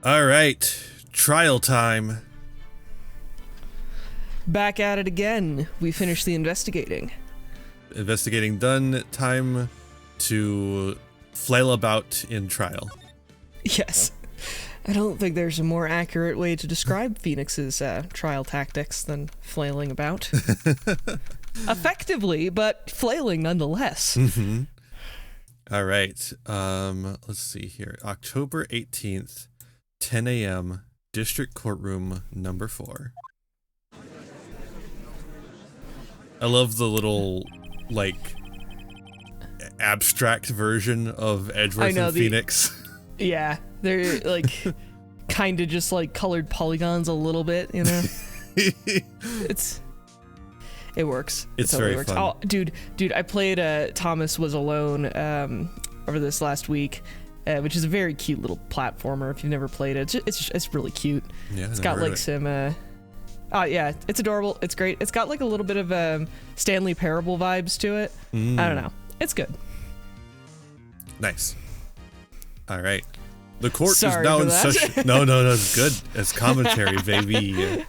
All right, trial time. Back at it again. We finished the investigating. Investigating done. Time to flail about in trial. Yes. I don't think there's a more accurate way to describe Phoenix's trial tactics than flailing about. Effectively, but flailing nonetheless. Mm-hmm. All right. Let's see here. October 18th, 10 a.m., District Courtroom number 4. I love the little, like, abstract version of Edgeworth and Phoenix. Yeah, they're, like, kind of just, like, colored polygons a little bit, you know? It works. It's very works. fun. Oh, dude, I played Thomas Was Alone over this last week, which is a very cute little platformer. If you've never played it, it's really cute. Yeah, it's got like some. Oh yeah, it's adorable. It's great. It's got like a little bit of Stanley Parable vibes to it. I don't know. It's good. Nice. All right. The court Sorry is now for in that. session. No, it's good. It's commentary, baby.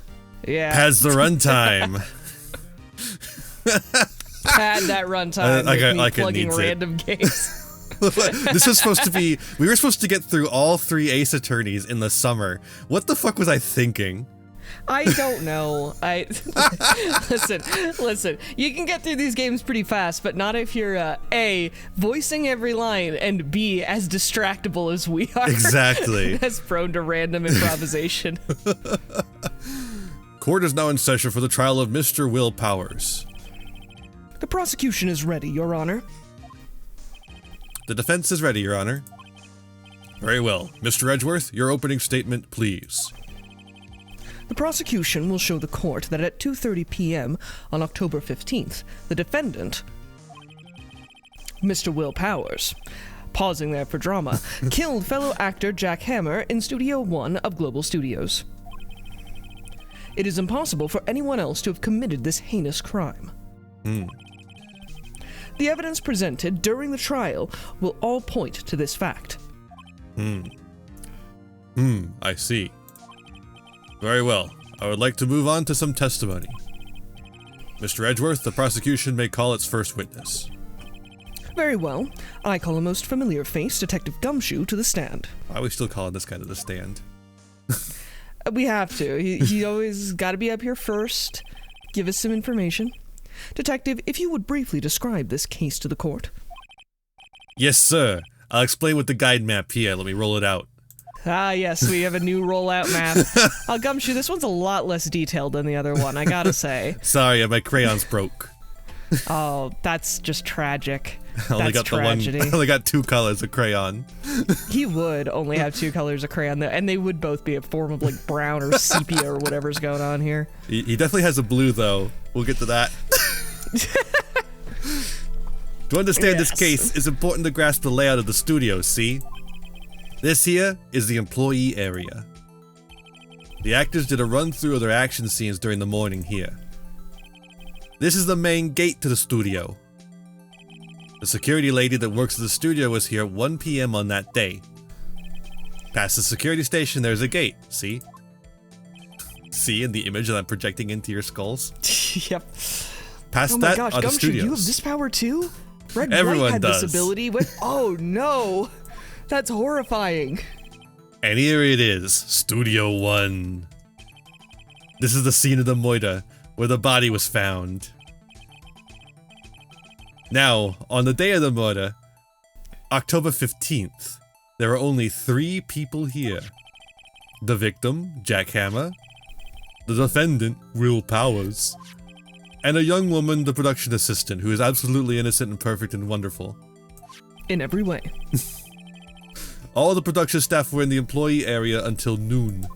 Yeah. Has the runtime. Had that runtime. Like it plugging needs random games. This was supposed to be. We were supposed to get through all 3 Ace Attorneys in the summer. What the fuck was I thinking? I don't know. Listen. You can get through these games pretty fast, but not if you're A, voicing every line, and B, as distractible as we are. Exactly. As prone to random improvisation. Court is now in session for the trial of Mr. Will Powers. The prosecution is ready, Your Honor. The defense is ready, Your Honor. Very well. Mr. Edgeworth, your opening statement, please. The prosecution will show the court that at 2:30 p.m. on October 15th, the defendant, Mr. Will Powers, pausing there for drama, killed fellow actor Jack Hammer in Studio 1 of Global Studios. It is impossible for anyone else to have committed this heinous crime. The evidence presented during the trial will all point to this fact. I see. Very well. I would like to move on to some testimony. Mr. Edgeworth, the prosecution may call its first witness. Very well. I call a most familiar face, Detective Gumshoe, to the stand. Why are we still calling this guy to the stand? We have to. He always got to be up here first. Give us some information. Detective, if you would briefly describe this case to the court. Yes, sir. I'll explain with the guide map here. Let me roll it out. Ah, yes, we have a new rollout map. Gumshoe, this one's a lot less detailed than the other one, I gotta say. Sorry, my crayons broke. Oh, that's just tragic. I only That's got tragedy. I only got 2 colors of crayon. He would only have 2 colors of crayon, and they would both be a form of like brown or sepia or whatever's going on here. He definitely has a blue, though. We'll get to that. To understand this case, it's important to grasp the layout of the studio, see? This here is the employee area. The actors did a run-through of their action scenes during the morning here. This is the main gate to the studio. The security lady that works at the studio was here at 1 p.m. on that day. Past the security station, there's a gate, see? See in the image that I'm projecting into your skulls? Yep. Past Oh my that gosh, are the Gumshoe, studios. you have this power too? Red Everyone Wright had does. this ability with. Oh no, that's horrifying. And here it is, Studio 1. This is the scene of the moida, where the body was found. Now, on the day of the murder, October 15th, there were only 3 people here. The victim, Jack Hammer, the defendant, Will Powers, and a young woman, the production assistant, who is absolutely innocent and perfect and wonderful. In every way. All the production staff were in the employee area until noon.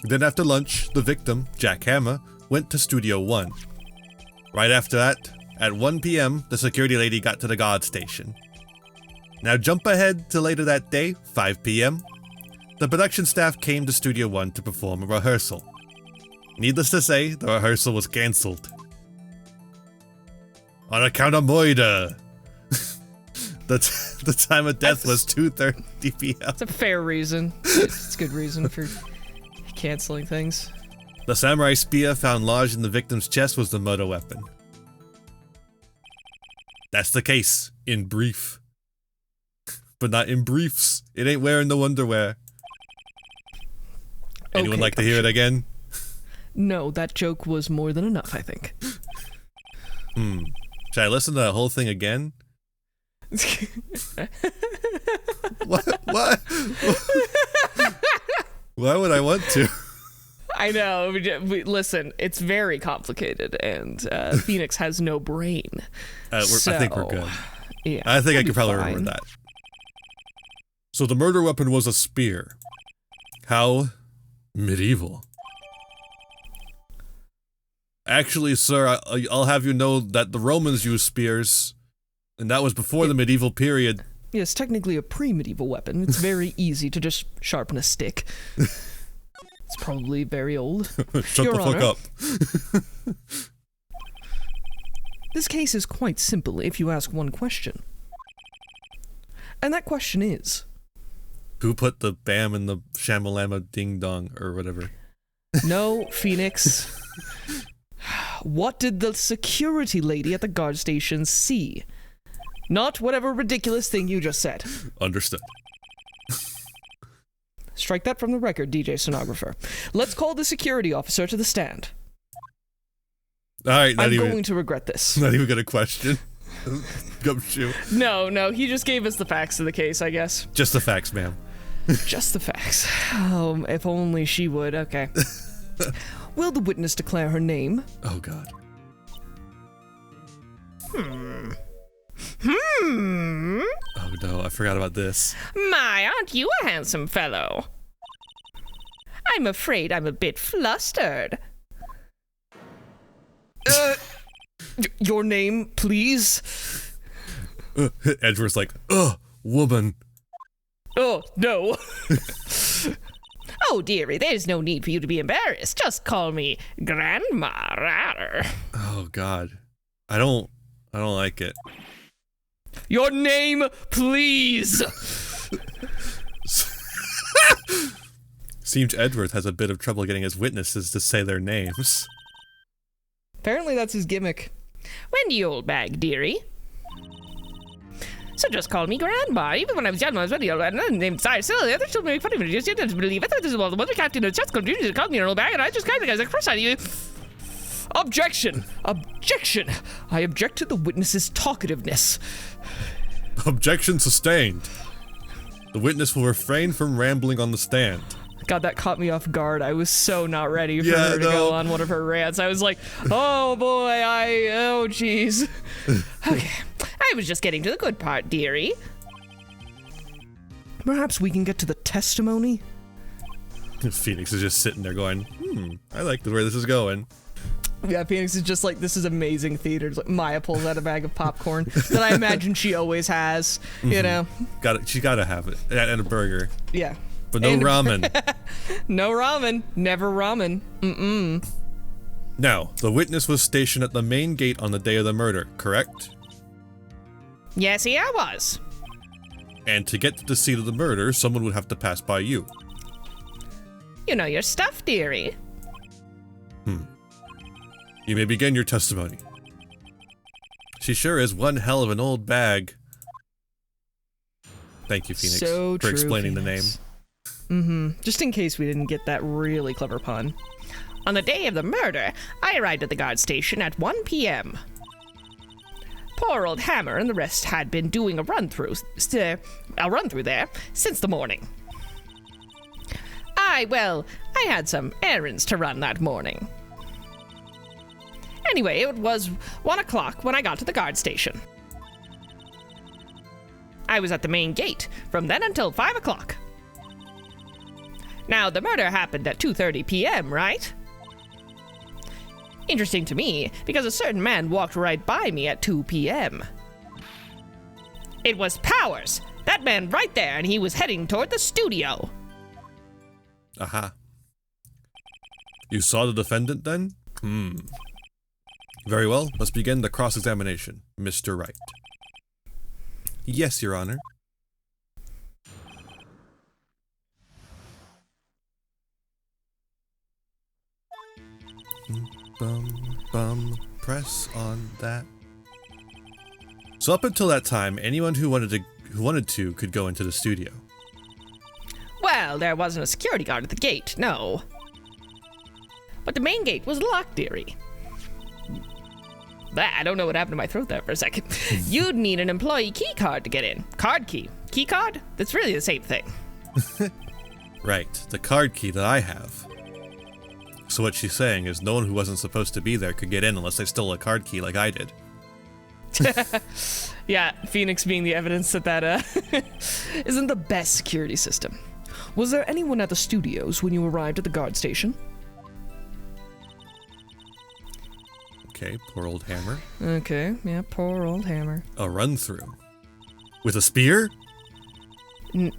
Then after lunch, the victim, Jack Hammer, went to Studio 1. Right after that, at 1 p.m., the security lady got to the guard station. Now jump ahead to later that day, 5 p.m. The production staff came to Studio 1 to perform a rehearsal. Needless to say, the rehearsal was cancelled. On account of moida. The time of death was 2:30 p.m. It's a fair reason. It's a good reason for canceling things. The samurai spear found lodged in the victim's chest was the murder weapon. That's the case, in brief. But not in briefs. It ain't wearing no underwear. Anyone like to hear it again? No, that joke was more than enough, I think. Should I listen to that whole thing again? What? Why would I want to? I know. Listen, it's very complicated, and Phoenix has no brain. I think we're good. Yeah, I think I can probably remember that. So the murder weapon was a spear. How medieval. Actually, sir, I'll have you know that the Romans used spears, and that was before the medieval period. Yes, technically a pre-medieval weapon. It's very easy to just sharpen a stick. It's probably very old. Shut Your the Honor, fuck up. This case is quite simple if you ask one question. And that question is... Who put the bam in the shamalama ding dong or whatever? No, Phoenix. What did the security lady at the guard station see? Not whatever ridiculous thing you just said. Understood. Strike that from the record, DJ Stenographer. Let's call the security officer to the stand. Alright, I'm going to regret this. Not even gonna question. Gumshoe. No, he just gave us the facts of the case, I guess. Just the facts, ma'am. Just the facts. Oh, if only she would. Okay. Will the witness declare her name? Oh, God. Oh, no, I forgot about this. My, aren't you a handsome fellow? I'm afraid I'm a bit flustered. Your name, please? Edward's like, woman. Oh, no. Oh, dearie, there's no need for you to be embarrassed. Just call me Grandma Ratter. Oh, God. I don't like it. Your name, please! Seems Edward has a bit of trouble getting his witnesses to say their names. Apparently that's his gimmick. Wendy Oldbag, dearie. So just call me Grandma. Even when I was young, I was Wendy Oldbag, named Cyrus. The others still make fun of me. Just didn't believe it. This is all the mother captain of the chest continued to call me an Oldbag, and I just kind of like, first I knew. Objection! Objection! I object to the witness's talkativeness. Objection sustained. The witness will refrain from rambling on the stand. God, that caught me off guard. I was so not ready for her to go on one of her rants. I was like, oh boy, oh jeez. Okay, I was just getting to the good part, dearie. Perhaps we can get to the testimony? Phoenix is just sitting there going, I like the way this is going. Yeah, Phoenix is just like, this is amazing theater. It's like Maya pulls out a bag of popcorn that I imagine she always has, you know. She gotta have it. And a burger. Yeah. But no ramen. No ramen. Never ramen. Mm-mm. Now, the witness was stationed at the main gate on the day of the murder, correct? Yes, he I was. And to get to the scene of the murder, someone would have to pass by you. You know your stuff, dearie. You may begin your testimony. She sure is one hell of an old bag. Thank you, Phoenix, so for explaining the name. Just in case we didn't get that really clever pun. On the day of the murder, I arrived at the guard station at 1 p.m. Poor old Hammer and the rest had been doing a run-through there since the morning. I had some errands to run that morning. Anyway, it was 1 o'clock when I got to the guard station. I was at the main gate from then until 5 o'clock. Now, the murder happened at 2:30 p.m., right? Interesting to me, because a certain man walked right by me at 2 p.m. It was Powers, that man right there, and he was heading toward the studio. Aha. You saw the defendant then? Very well, let's begin the cross-examination, Mr. Wright. Yes, Your Honor. Press on that. So up until that time, anyone who wanted to could go into the studio. Well, there wasn't a security guard at the gate, no. But the main gate was locked, dearie. I don't know what happened to my throat there for a second. You'd need an employee key card to get in. Card key. Key card? That's really the same thing. Right, the card key that I have. So what she's saying is no one who wasn't supposed to be there could get in unless they stole a card key like I did. Yeah, Phoenix being the evidence that isn't the best security system. Was there anyone at the studios when you arrived at the guard station? Okay, poor old Hammer. Okay, yeah, poor old Hammer. A run-through. With a spear? I'm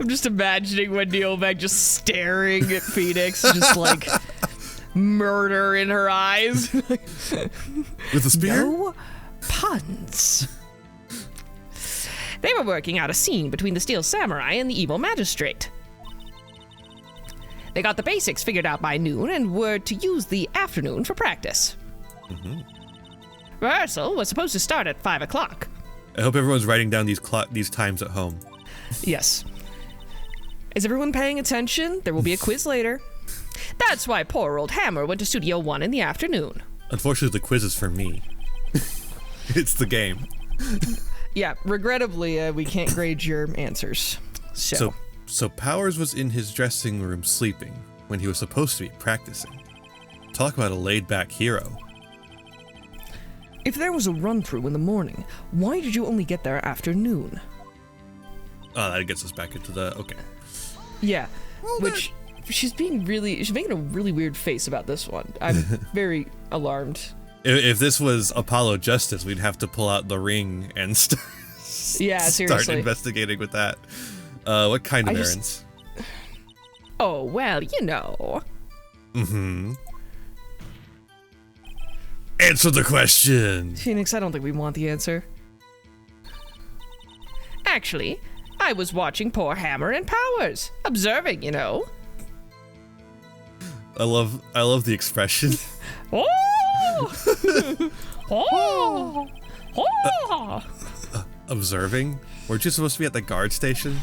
just imagining Wendy Oldbag just staring at Phoenix, just like murder in her eyes. With a spear? No puns. They were working out a scene between the Steel Samurai and the evil magistrate. They got the basics figured out by noon and were to use the afternoon for practice. Mm-hmm. Rehearsal was supposed to start at 5 o'clock. I hope everyone's writing down these times at home. Yes. Is everyone paying attention? There will be a quiz later. That's why poor old Hammer went to Studio 1 in the afternoon. Unfortunately, the quiz is for me. It's the game. Yeah, regrettably, we can't grade your answers. So Powers was in his dressing room sleeping when he was supposed to be practicing. Talk about a laid-back hero. If there was a run-through in the morning, why did you only get there after noon? Oh, that gets us back into the... Okay. Yeah, which... She's making a really weird face about this one. I'm very alarmed. If this was Apollo Justice, we'd have to pull out the ring and start investigating with that. What kind of errands? Oh, well, you know. Mm-hmm. Answer the question. Phoenix, I don't think we want the answer. Actually, I was watching poor Hammer and Powers. Observing, you know. I love the expression. Oh! Oh! Oh! Observing? Weren't you supposed to be at the guard station?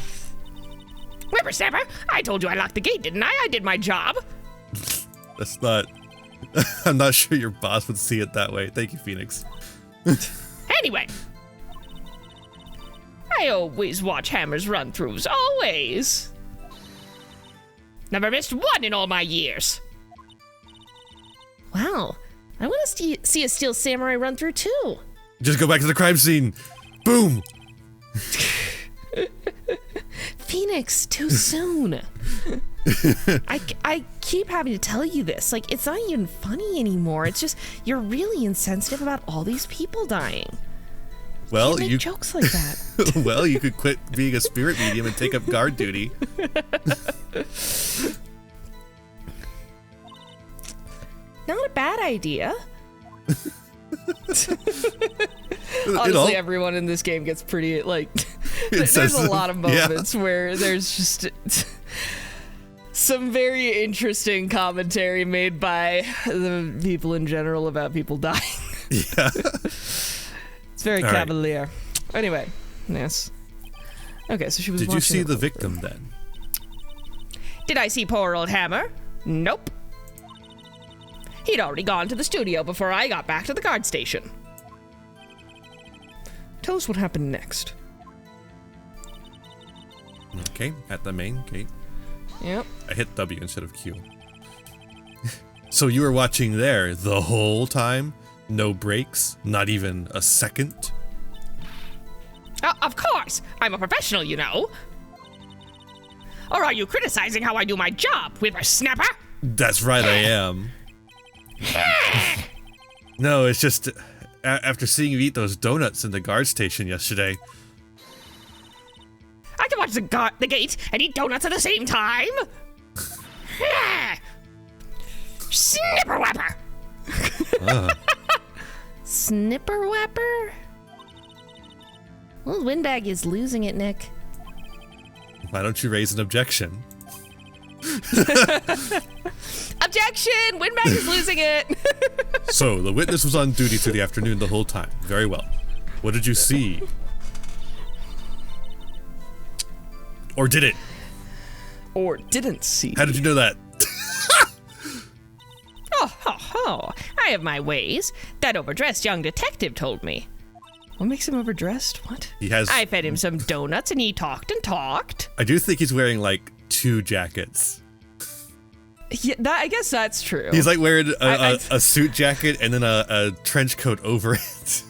Whippersnapper, I told you I locked the gate, didn't I? I did my job. That's not... I'm not sure your boss would see it that way. Thank you, Phoenix. Anyway. I always watch Hammer's run-throughs, always. Never missed one in all my years. Wow, I want to see a Steel Samurai run-through too. Just go back to the crime scene. Boom! Phoenix, too soon. I keep having to tell you this. Like, it's not even funny anymore. It's just, you're really insensitive about all these people dying. Well, you can't make jokes like that. Well, you could quit being a spirit medium and take up guard duty. Not a bad idea. Honestly, everyone in this game gets pretty, like, there's a lot of moments where there's just some very interesting commentary made by the people in general about people dying. Yeah. It's very cavalier. Right. Anyway, yes. Okay, so she was Did you see the victim then? Did I see poor old Hammer? Nope. He'd already gone to the studio before I got back to the guard station. Tell us what happened next. Okay, at the main gate. Yep. I hit W instead of Q. So you were watching there the whole time? No breaks? Not even a second? Of course! I'm a professional, you know. Or are you criticizing how I do my job, whippersnapper? That's right, I am. No, it's just after seeing you eat those donuts in the guard station yesterday. I can watch the gate and eat donuts at the same time. Snipper-wapper! Snipper Wapper? Well, Windbag is losing it, Nick. Why don't you raise an objection? Objection! Windbag is losing it! So, the witness was on duty through the afternoon the whole time. Very well. What did you see? Or did it? Or didn't see. How did you know that? Oh, I have my ways. That overdressed young detective told me. What makes him overdressed? What? He has... I fed him some donuts and he talked and talked. I do think he's wearing, like, 2 jackets. Yeah, I guess that's true. He's, like, wearing a suit jacket and then a trench coat over it.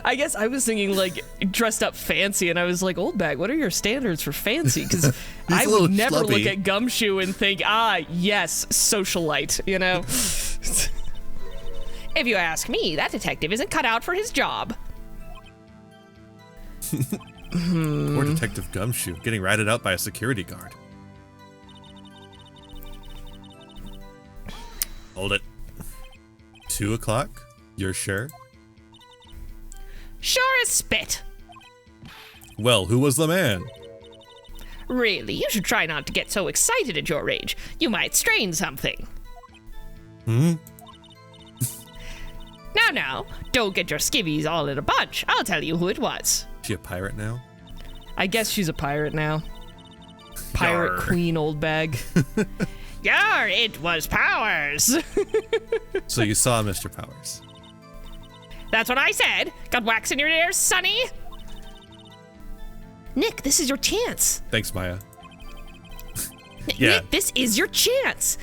I guess I was thinking, like, dressed up fancy, and I was like, Oldbag, what are your standards for fancy? Because I would never schlubby. look at Gumshoe and think, yes, socialite, you know? If you ask me, that detective isn't cut out for his job. Poor Detective Gumshoe, getting ratted out by a security guard. Hold it. 2 o'clock? You're sure? Sure as spit. Well, who was the man? Really, you should try not to get so excited at your age. You might strain something. Now, don't get your skivvies all in a bunch. I'll tell you who it was. Is she a pirate now? I guess she's a pirate now. Pirate Yarr. Queen Oldbag. Yar, it was Powers. So you saw Mr. Powers. That's what I said. Got wax in your ears, Sonny? Nick, this is your chance. Thanks, Maya. Yeah. Nick, this is your chance.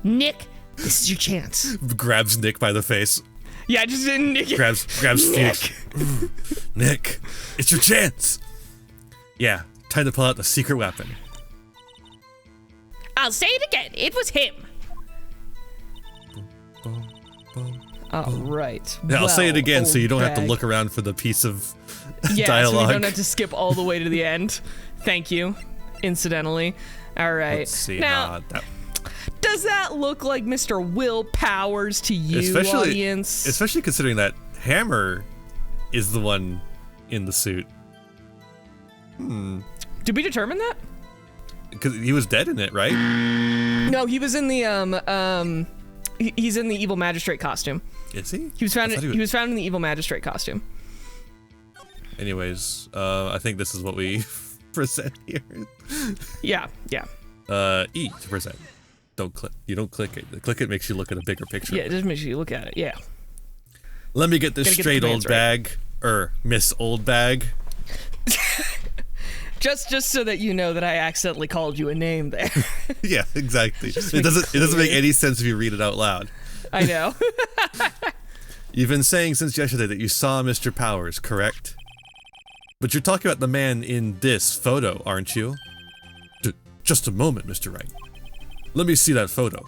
Nick, this is your chance. Grabs Nick by the face. Yeah, just Nick. Grabs Phoenix. Nick, it's your chance. Yeah, time to pull out the secret weapon. I'll say it again. It was him. Oh, right. Yeah, I'll say it again so you don't have to Oldbag. look around for the piece of Yeah, dialogue. so we don't have to skip all the way to the end. Thank you, incidentally. All right. Let's see. Now, does that look like Mr. Will Powers to you, audience? Especially considering that Hammer is the one in the suit. Did we determine that? Because he was dead in it, right? No, he was in the he's in the evil magistrate costume. Is he? He was found. I thought He was found in the evil magistrate costume. Anyways, I think this is what we present here. Yeah. E to present. Don't click. You don't click it. The click it makes you look at a bigger picture. Yeah, it just makes you look at it. Yeah. Let me get this Gotta get the straight, commands Oldbag. Miss Oldbag. Just so that you know that I accidentally called you a name there. Yeah, exactly. Just It make doesn't make clear. any sense if you read it out loud. I know. You've been saying since yesterday that you saw Mr. Powers, correct? But you're talking about the man in this photo, aren't you? Just a moment, Mr. Wright. Let me see that photo.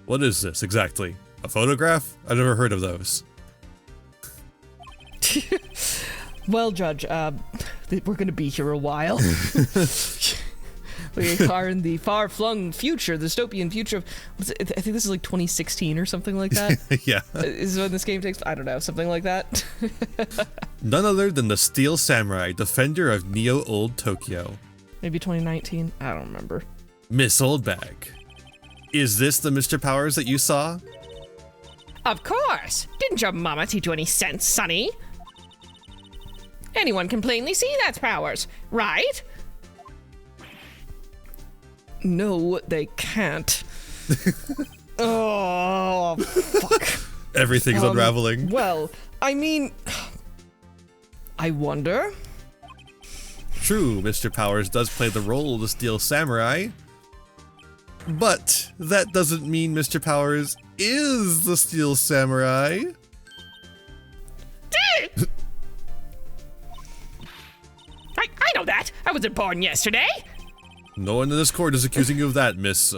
What is this exactly? A photograph? I've never heard of those. Well, Judge, we're going to be here a while. We are in the far-flung future, the dystopian future of, I think this is like 2016 or something like that. Yeah. Is when this game takes, I don't know, something like that. None other than the Steel Samurai, defender of Neo Old Tokyo. Maybe 2019? I don't remember. Miss Oldbag. Is this the Mr. Powers that you saw? Of course. Didn't your mama teach you any sense, Sonny? Anyone can plainly see that's Powers, right? No, they can't. Oh, fuck. Everything's unraveling. Well, I mean, I wonder. True, Mr. Powers does play the role of the Steel Samurai. But that doesn't mean Mr. Powers is the Steel Samurai. I know that. I wasn't born yesterday. No one in this court is accusing you of that, Miss,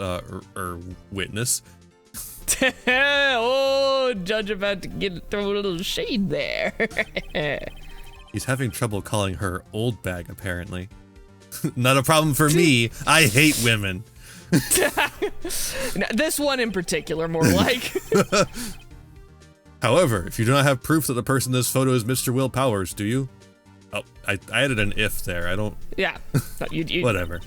witness. Oh, Judge about to throw a little shade there. He's having trouble calling her Oldbag, apparently. Not a problem for me. I hate women. No, this one in particular, more like. However, if you do not have proof that the person in this photo is Mr. Will Powers, do you? Oh, I added an if there. I don't... Yeah. No, you Whatever.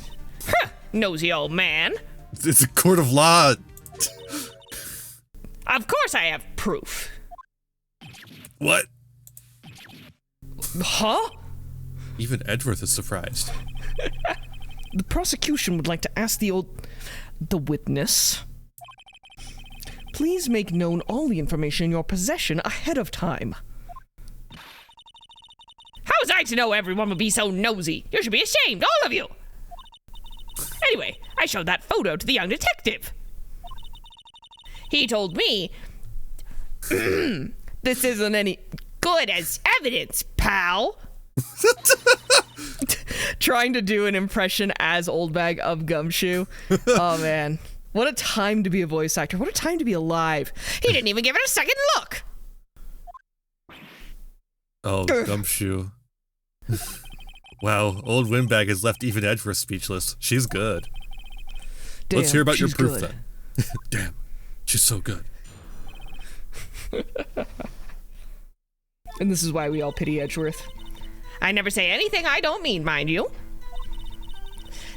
Nosy old man. It's a court of law. Of course I have proof. What? Huh? Even Edgeworth is surprised. The prosecution would like to ask the witness. Please make known all the information in your possession ahead of time. How was I to know everyone would be so nosy? You should be ashamed, all of you. Anyway, I showed that photo to the young detective. He told me, this isn't any good as evidence, pal. Trying to do an impression as Oldbag of Gumshoe. Oh, man. What a time to be a voice actor. What a time to be alive. He didn't even give it a second look. Oh, Gumshoe. Wow, old Windbag has left even Edgeworth speechless. She's good. Damn, Let's hear about your she's proof good. then. Damn, she's so good. And this is why we all pity Edgeworth. I never say anything I don't mean, mind you.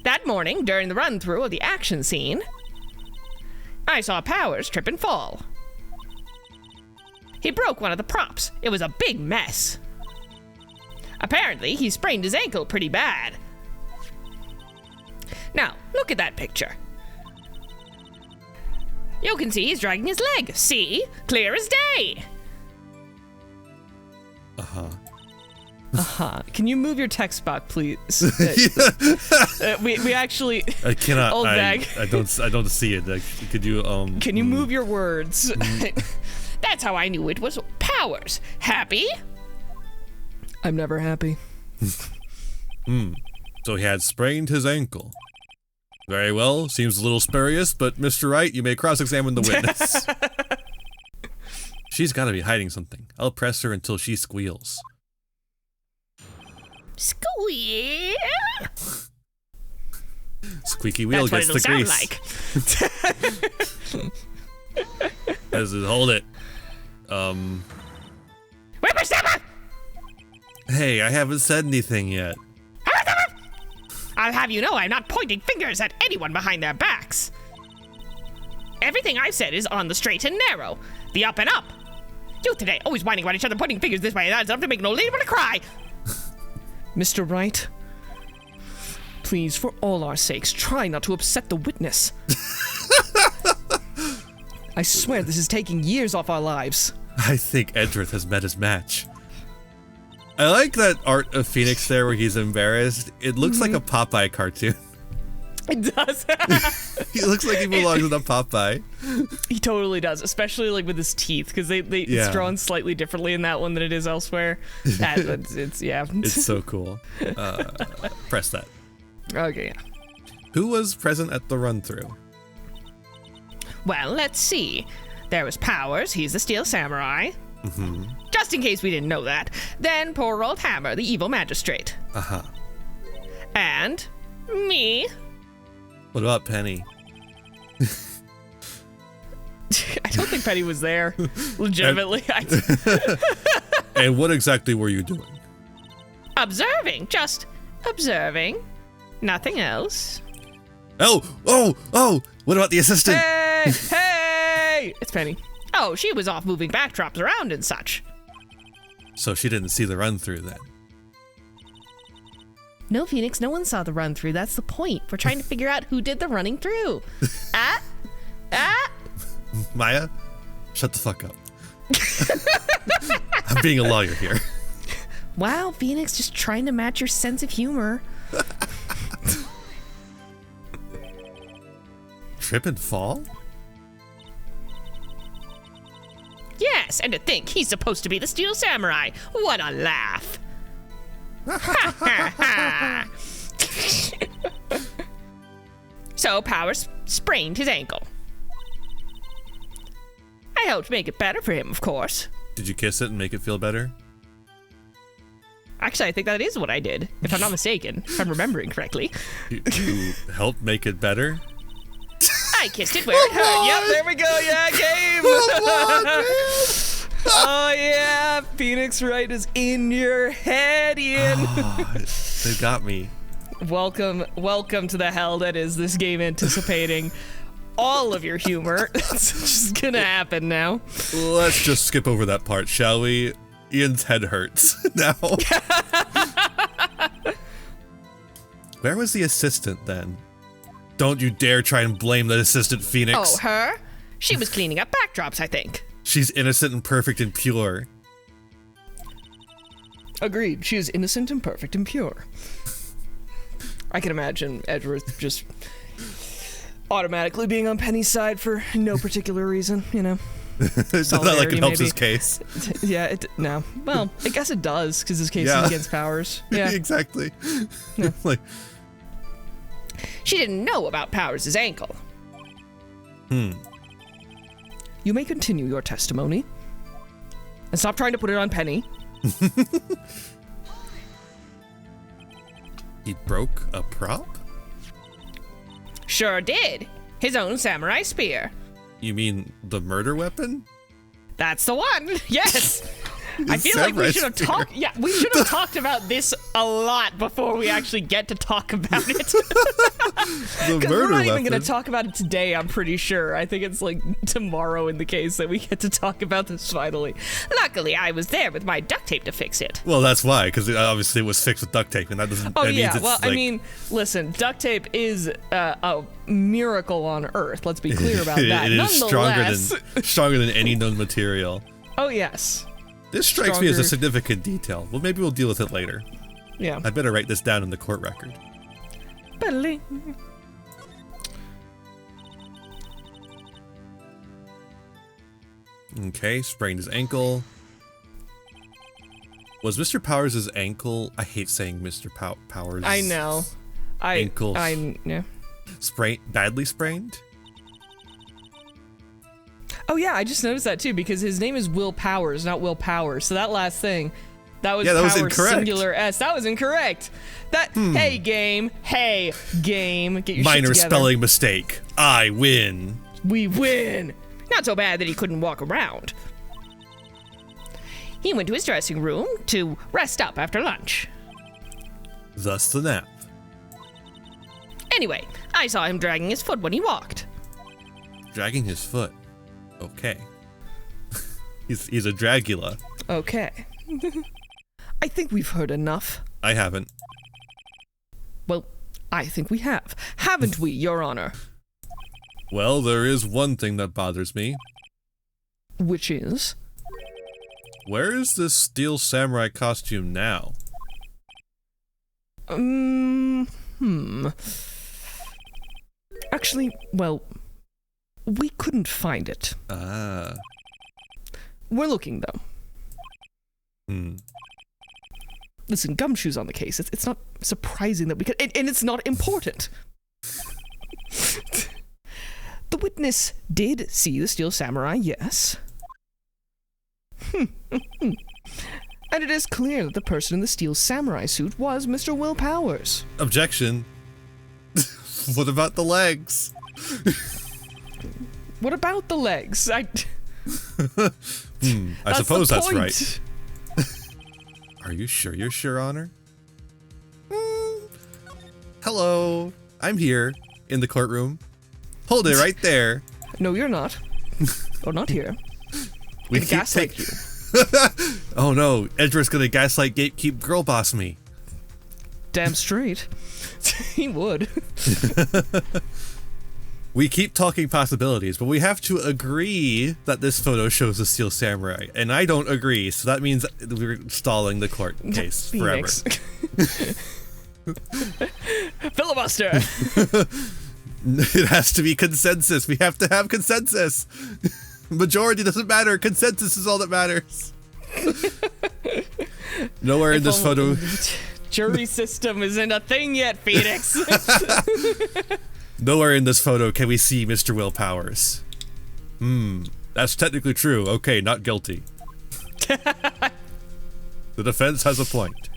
That morning, during the run-through of the action scene, I saw Powers trip and fall. He broke one of the props. It was a big mess. Apparently, he sprained his ankle pretty bad. Now, look at that picture. You can see he's dragging his leg. See? Clear as day. Can you move your text box, please? We actually. I cannot. Oldbag. I don't see it. Could you Can you move your words? That's how I knew it was Powers. Happy? I'm never happy. So he had sprained his ankle. Very well. Seems a little spurious, but Mr. Wright, you may cross-examine the witness. She's got to be hiding something. I'll press her until she squeals. Squeal. Squeaky wheel That's gets what the it'll grease. sound like. Hold it. Whippersnapper! Hey, I haven't said anything yet. I'll have you know I'm not pointing fingers at anyone behind their backs. Everything I've said is on the straight and narrow, the up and up. You today always whining about each other, pointing fingers this way and that, enough to make an old lady want to cry. Mr. Wright, please, for all our sakes, try not to upset the witness. I swear this is taking years off our lives. I think Edgeworth has met his match. I like that art of Phoenix there where he's embarrassed. It looks like a Popeye cartoon. It does. He looks like he belongs in a Popeye. He totally does, especially like with his teeth, because it's drawn slightly differently in that one than it is elsewhere. It's so cool. Press that. Okay, yeah. Who was present at the run-through? Well, let's see. There was Powers, he's the Steel Samurai. Just in case we didn't know that. Then poor old Hammer, the evil magistrate. And me. What about Penny? I don't think Penny was there. Legitimately. And what exactly were you doing? Observing. Just observing. Nothing else. Oh! What about the assistant? Hey! It's Penny. Oh, she was off moving backdrops around and such. So she didn't see the run-through then. No, Phoenix, no one saw the run-through. That's the point. We're trying to figure out who did the running through. Maya, shut the fuck up. I'm being a lawyer here. Wow, Phoenix, just trying to match your sense of humor. Trip and fall? Yes, and to think he's supposed to be the Steel Samurai. What a laugh. So Powers sprained his ankle. I helped make it better for him, of course. Did you kiss it and make it feel better? Actually, I think that is what I did, if I'm not mistaken, if I'm remembering correctly. You helped make it better? I kissed it where it hurt. Yep, there we go. Yeah, game. Oh yeah, Phoenix Wright is in your head, Ian. They got me. Welcome to the hell that is this game, anticipating all of your humor. It's just gonna happen now. Let's just skip over that part, shall we? Ian's head hurts now. Where was the assistant then? Don't you dare try and blame the assistant, Phoenix. Oh, her? She was cleaning up backdrops, I think. She's innocent and perfect and pure. Agreed. She is innocent and perfect and pure. I can imagine Edgeworth just automatically being on Penny's side for no particular reason, you know. It's not like it helps his case. Yeah, no. Well, I guess it does, because his case is against Powers. Yeah. Exactly. Yeah. Like, she didn't know about Powers' ankle. You may continue your testimony. And stop trying to put it on Penny. He broke a prop? Sure did. His own samurai spear. You mean the murder weapon? That's the one. Yes. I feel like we should have talked. Yeah, we should have talked about this a lot before we actually get to talk about it. Because we're not even going to talk about it today, I'm pretty sure. I think it's like tomorrow in the case that we get to talk about this finally. Luckily, I was there with my duct tape to fix it. Well, that's why, because obviously it was fixed with duct tape, and that doesn't. Oh, that yeah. means it's Well, like, I mean, listen, duct tape is a miracle on Earth. Let's be clear about that. It is stronger than any known material. Oh, yes. This strikes me as a significant detail. Well, maybe we'll deal with it later. Yeah. I better write this down in the court record. Okay, sprained his ankle. Was Mr. Powers' ankle... I hate saying Mr. Powers. I know. Ankle. Yeah. Badly sprained? Oh yeah, I just noticed that too, because his name is Will Powers, not Will Powers. So that last thing, that was Powers incorrect. singular S. That was incorrect. Hey game, get your shit Minor together. spelling mistake. I win. We win. Not so bad that he couldn't walk around. He went to his dressing room to rest up after lunch. Thus the nap. Anyway, I saw him dragging his foot when he walked. Dragging his foot. Okay. He's a Dragula. Okay. I think we've heard enough. I haven't. Well, I think we have. Haven't we, Your Honor? Well, there is one thing that bothers me. Which is? Where is this steel samurai costume now? Actually, well, we couldn't find it. Ah. We're looking, though. Listen, Gumshoe's on the case. It's not surprising that we could... And it's not important. The witness did see the steel samurai, yes. And it is clear that the person in the steel samurai suit was Mr. Will Powers. Objection. What about the legs? What about the legs? I suppose that's right. Are you sure you're Your Honor? Hello. I'm here in the courtroom. Hold it right there. No, you're not. Oh, not here. We gaslight you. Oh no, Edgeworth's gonna gaslight gatekeep girl boss me. Damn straight. He would. We keep talking possibilities, but we have to agree that this photo shows a steel samurai, and I don't agree, so that means we're stalling the court case forever. Filibuster. It has to be consensus. We have to have consensus. Majority doesn't matter. Consensus is all that matters. Nowhere in this photo. Jury system isn't a thing yet, Phoenix. Nowhere in this photo can we see Mr. Will Powers. That's technically true. Okay, not guilty. The defense has a point.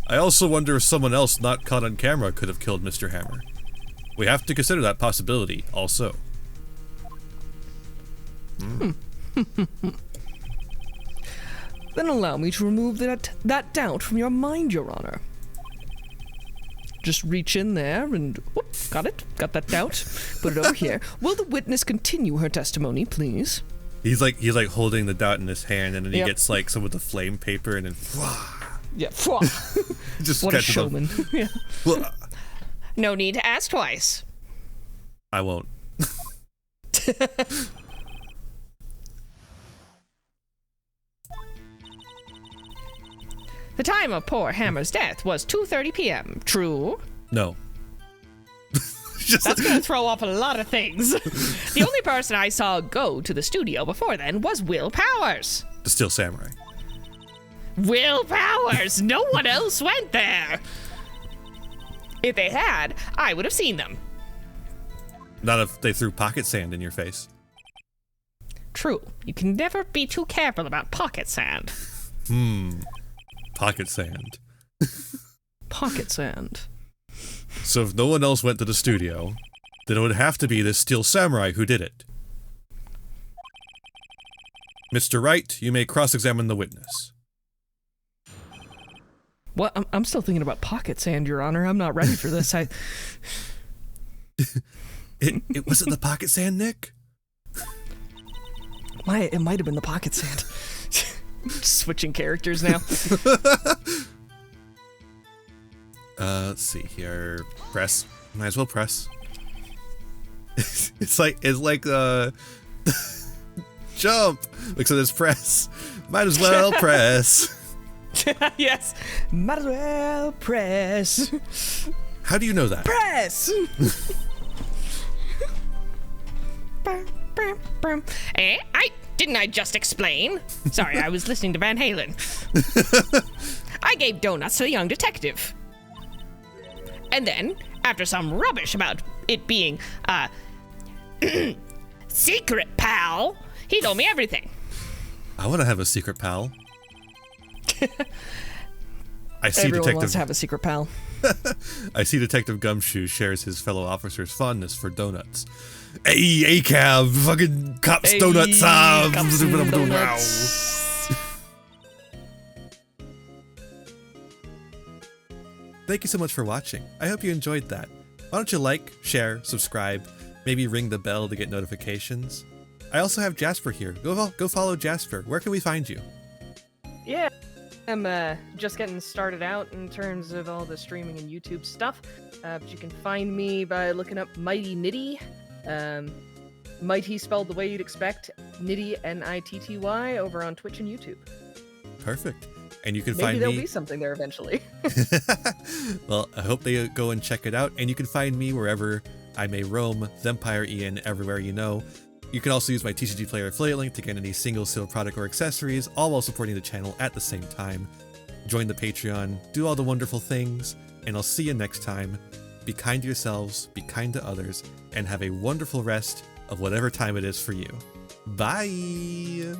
I also wonder if someone else not caught on camera could have killed Mr. Hammer. We have to consider that possibility, also. Then allow me to remove that doubt from your mind, Your Honor. Just reach in there and... Whoop, got it. Got that doubt. Put it over here. Will the witness continue her testimony, please? He's like holding the doubt in his hand, and then he gets like some of the flame paper, and then... Yeah. Just what a showman. Yeah. Well, No need to ask twice. I won't. The time of poor Hammer's death was 2:30 p.m. True? No. That's gonna throw off a lot of things. The only person I saw go to the studio before then was Will Powers. The Steel Samurai. Will Powers! No one else went there! If they had, I would have seen them. Not if they threw pocket sand in your face. True. You can never be too careful about pocket sand. Pocket sand. Pocket sand. So if no one else went to the studio, then it would have to be this Steel Samurai who did it. Mr. Wright, you may cross-examine the witness. What? I'm still thinking about pocket sand, Your Honor. I'm not ready for this. It wasn't the pocket sand, Nick? It might have been the pocket sand. Switching characters now. Let's see here. Press. Might as well press. it's like jump. Like so, there's press. Might as well press. Yes. Might as well press. How do you know that? Press. Didn't I just explain? Sorry, I was listening to Van Halen. I gave donuts to the young detective. And then, after some rubbish about it being, secret pal, he told me everything. I want to have a secret pal. I see Everyone wants to have a secret pal. I see Detective Gumshoe shares his fellow officers' fondness for donuts. Hey, A-Cab, fucking cops donuts. Cops donuts. Thank you so much for watching. I hope you enjoyed that. Why don't you like, share, subscribe, maybe ring the bell to get notifications. I also have Jasper here. Go follow Jasper. Where can we find you? Yeah, I'm just getting started out in terms of all the streaming and YouTube stuff. But you can find me by looking up Mighty Nitty. Mighty spelled the way you'd expect. Nitty, Nitty, over on Twitch and YouTube. Perfect. And you can Maybe find me... there'll be something there eventually. Well, I hope they go and check it out. And you can find me wherever I may roam. Thempire Iain, everywhere you know. You can also use my TCG Player affiliate link to get any single sale product or accessories, all while supporting the channel at the same time. Join the Patreon, do all the wonderful things, and I'll see you next time. Be kind to yourselves, be kind to others, and have a wonderful rest of whatever time it is for you. Bye!